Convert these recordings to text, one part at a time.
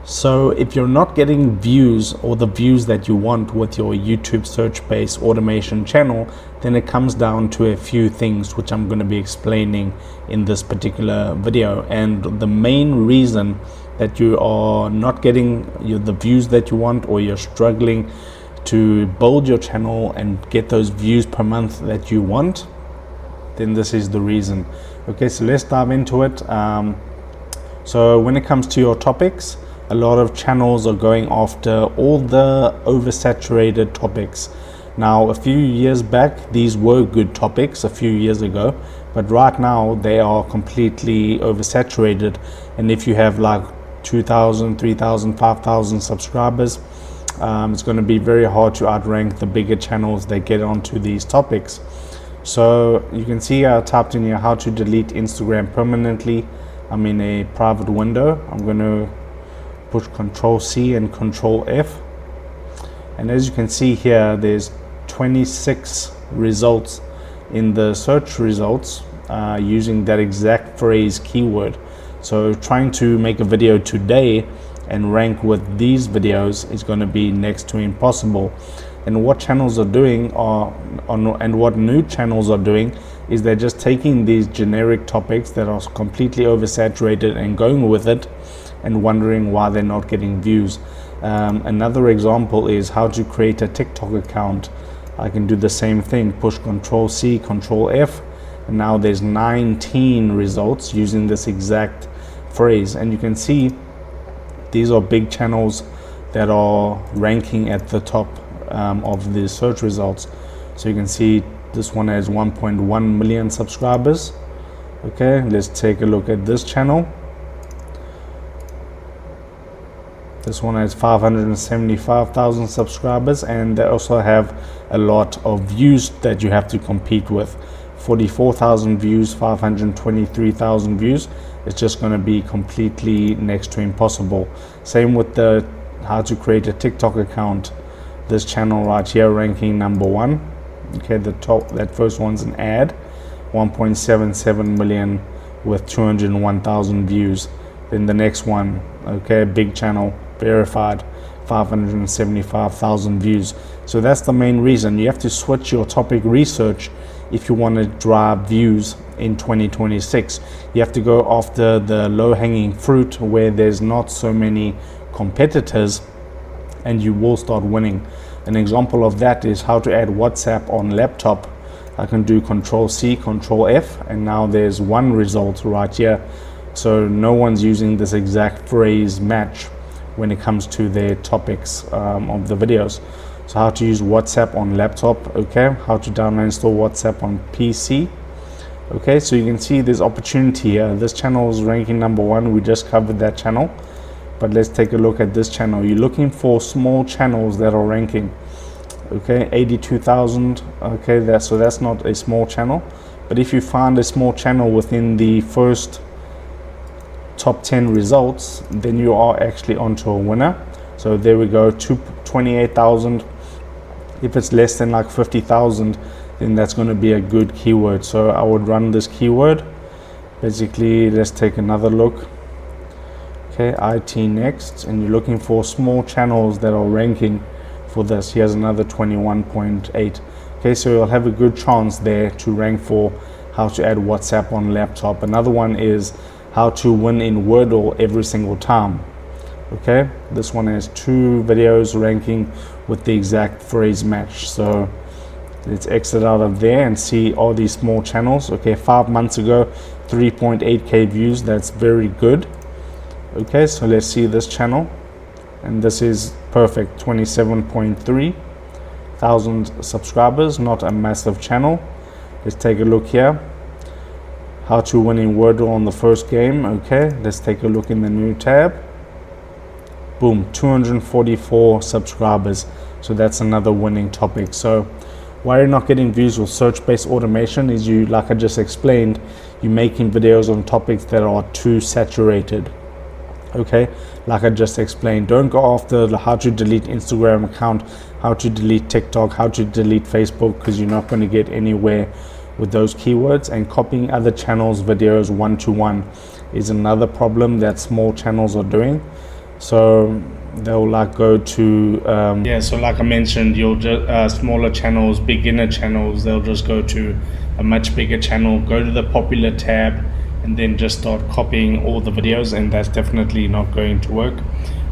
So if you're not getting views or the views that you want with your YouTube search-based automation channel, then it comes down to a few things which I'm going to be explaining in this particular video. And the main reason that you are not getting the views that you want, or you're struggling to build your channel and get those views per month that you want, then this is the reason. Okay, so let's dive into it. So when it comes to your topics, a lot of channels are going after all the oversaturated topics. Now, a few years back, these were good topics a few years ago, but right now they are completely oversaturated. And if you have like 2,000, 3,000, 5,000 subscribers, it's going to be very hard to outrank the bigger channels that get onto these topics. So you can see I typed in here how to delete Instagram permanently. I'm in a private window. I'm going to push Control C and Control F, and as you can see here, there's 26 results in the search results using that exact phrase keyword. So trying to make a video today and rank with these videos is going to be next to impossible. And what channels are doing and what new channels are doing is they're just taking these generic topics that are completely oversaturated and going with it and wondering why they're not getting views. Another example is how to create a TikTok account. I can do the same thing, push Control C, Control F, and now there's 19 results using this exact phrase. And you can see these are big channels that are ranking at the top of the search results. So you can see this one has 1.1 million subscribers. Okay, let's take a look at this channel. This one has 575,000 subscribers, and they also have a lot of views that you have to compete with. 44,000 views, 523,000 views. It's just going to be completely next to impossible. Same with the how to create a TikTok account. This channel right here ranking number 1. Okay, that first one's an ad, 1.77 million with 201,000 views. Then the next one, okay, big channel, verified, 575,000 views. So that's the main reason. You have to switch your topic research if you want to drive views in 2026. You have to go after the low-hanging fruit where there's not so many competitors, and you will start winning. An example of that is how to add WhatsApp on laptop. I can do Control C, Control F, and now there's one result right here. So no one's using this exact phrase match when it comes to their topics of the videos. So how to use WhatsApp on laptop, okay, how to download and install WhatsApp on PC. Okay, so you can see there's opportunity here. This channel is ranking number 1. We just covered that channel, but let's take a look at this channel. You're looking for small channels that are ranking. Okay, 82,000. Okay, that's not a small channel, but if you find a small channel within the first top 10 results, then you are actually onto a winner. So there we go, 28,000. If it's less than like 50,000, then that's going to be a good keyword. So I would run this keyword. Basically, let's take another look. Okay, IT next, and you're looking for small channels that are ranking for this. Here's another 21.8. Okay, so you'll have a good chance there to rank for how to add WhatsApp on laptop. Another one is how to win in Wordle every single time. Okay, this one has 2 videos ranking with the exact phrase match. So let's exit out of there and see all these small channels. Okay, 5 months ago, 3.8k views. That's very good. Okay, so let's see this channel, and this is perfect, 27.3 thousand subscribers, not a massive channel. Let's take a look here. How to win in Wordle on the first game. Okay, let's take a look in the new tab. Boom, 244 subscribers. So that's another winning topic. So why you're not getting views with search-based automation is you, like I just explained, you're making videos on topics that are too saturated. Okay, like I just explained, don't go after the how to delete Instagram account, how to delete TikTok, how to delete Facebook, because you're not going to get anywhere with those keywords. And copying other channels videos one-to-one is another problem that small channels are doing. So they'll like go to so like I mentioned, you'll just smaller channels, beginner channels, they'll just go to a much bigger channel, go to the popular tab, and then just start copying all the videos, and that's definitely not going to work.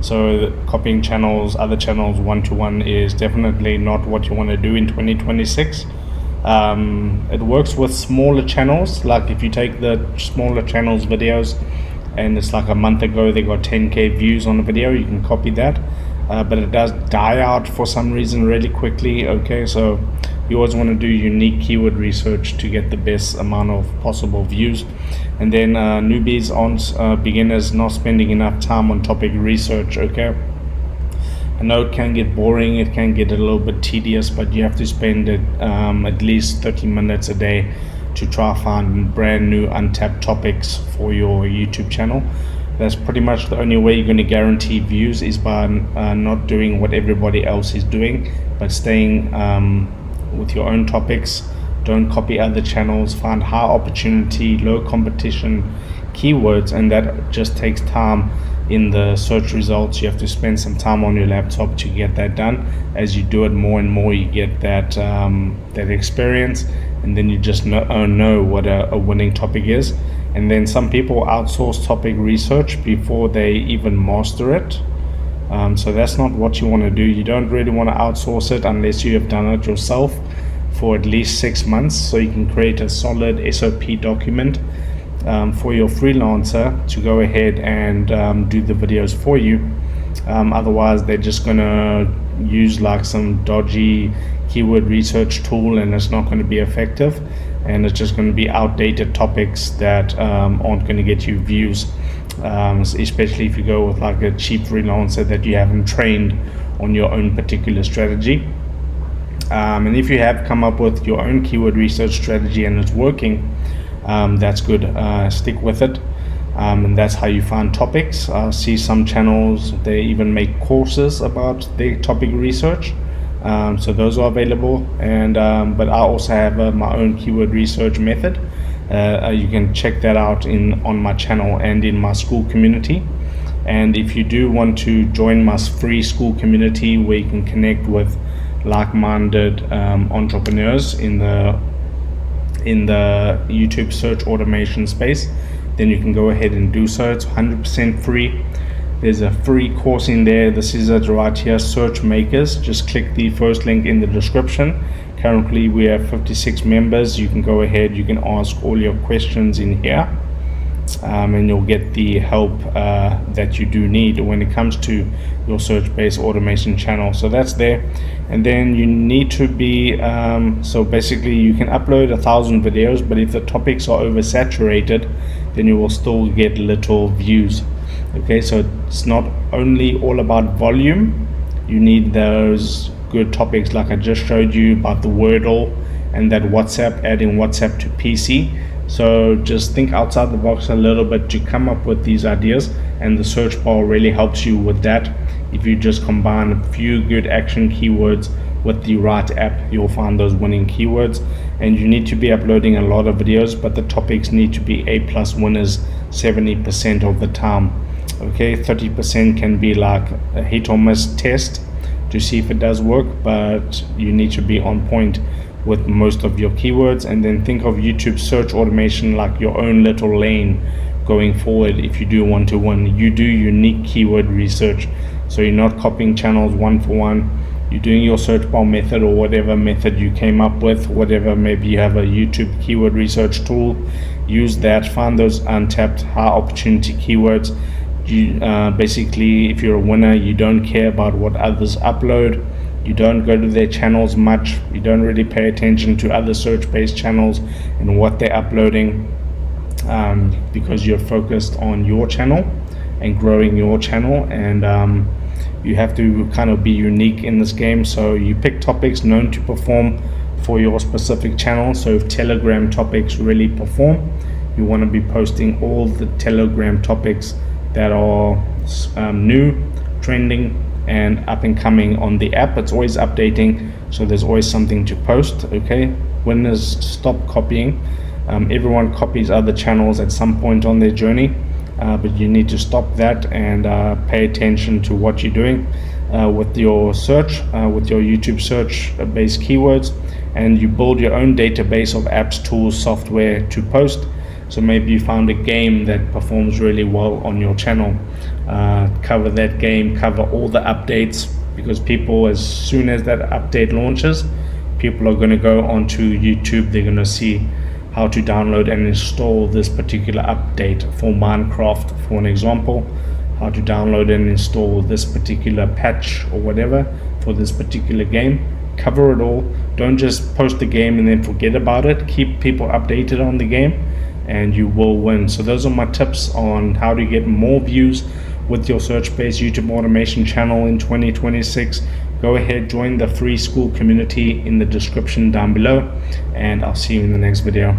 So copying channels, other channels one-to-one is definitely not what you want to do in 2026. It works with smaller channels, like if you take the smaller channels videos and it's like a month ago they got 10k views on a video, you can copy that, but it does die out for some reason really quickly. Okay, so you always want to do unique keyword research to get the best amount of possible views. And then newbies, on beginners not spending enough time on topic research. Okay, I know it can get boring, it can get a little bit tedious, but you have to spend it at least 30 minutes a day to try find brand new untapped topics for your YouTube channel. That's pretty much the only way you're going to guarantee views, is by not doing what everybody else is doing, but staying with your own topics. Don't copy other channels. Find high opportunity, low competition keywords, and that just takes time in the search results. You have to spend some time on your laptop to get that done. As you do it more and more, you get that that experience, and then you just know what a winning topic is. And then some people outsource topic research before they even master it. So that's not what you want to do. You don't really want to outsource it unless you have done it yourself for at least 6 months, so you can create a solid SOP document for your freelancer to go ahead and do the videos for you. Otherwise they're just gonna use like some dodgy keyword research tool, and it's not going to be effective, and it's just going to be outdated topics that aren't going to get you views, especially if you go with like a cheap freelancer that you haven't trained on your own particular strategy. And if you have come up with your own keyword research strategy and it's working, that's good. Stick with it, and that's how you find topics. I see some channels, they even make courses about their topic research, so those are available. And but I also have my own keyword research method. You can check that out on my channel and in my school community. And if you do want to join my free school community where you can connect with like-minded entrepreneurs in the YouTube search automation space, then you can go ahead and do so. It's 100% free. There's a free course in there. This is it right here, Search Makers. Just click the first link in the description. Currently we have 56 members. You can go ahead, you can ask all your questions in here, and you'll get the help that you do need when it comes to your search-based automation channel. So that's there. And then you need to be so basically you can upload 1,000 videos, but if the topics are oversaturated, then you will still get little views. Okay, so it's not only all about volume. You need those good topics like I just showed you about the Wordle and that WhatsApp, adding WhatsApp to PC. So just think outside the box a little bit to come up with these ideas, and the search bar really helps you with that. If you just combine a few good action keywords with the right app, you'll find those winning keywords. And you need to be uploading a lot of videos, but the topics need to be A+ winners 70% of the time. Okay, 30% can be like a hit or miss test to see if it does work, but you need to be on point with most of your keywords. And then think of YouTube search automation like your own little lane going forward. If you do want to win, you do unique keyword research, so you're not copying channels one for one. You're doing your search bar method or whatever method you came up with, whatever, maybe you have a YouTube keyword research tool, use that, find those untapped high opportunity keywords. You basically, if you're a winner, you don't care about what others upload. You don't go to their channels much. You don't really pay attention to other search-based channels and what they're uploading, because you're focused on your channel and growing your channel. And you have to kind of be unique in this game. So you pick topics known to perform for your specific channel. So if Telegram topics really perform, you want to be posting all the Telegram topics that are new, trending, and up and coming on the app. It's always updating, so there's always something to post. Okay, winners stop copying. Everyone copies other channels at some point on their journey. but you need to stop that and pay attention to what you're doing with your search, with your YouTube search based keywords, and you build your own database of apps, tools, software to post. So maybe you found a game that performs really well on your channel. Cover that game, cover all the updates, because people, as soon as that update launches, people are going to go onto YouTube. They're going to see how to download and install this particular update for Minecraft, for an example, how to download and install this particular patch or whatever for this particular game. Cover it all. Don't just post the game and then forget about it. Keep people updated on the game and you will win. So those are my tips on how to get more views with your search-based YouTube automation channel in 2026. Go ahead, join the free school community in the description down below, and I'll see you in the next video.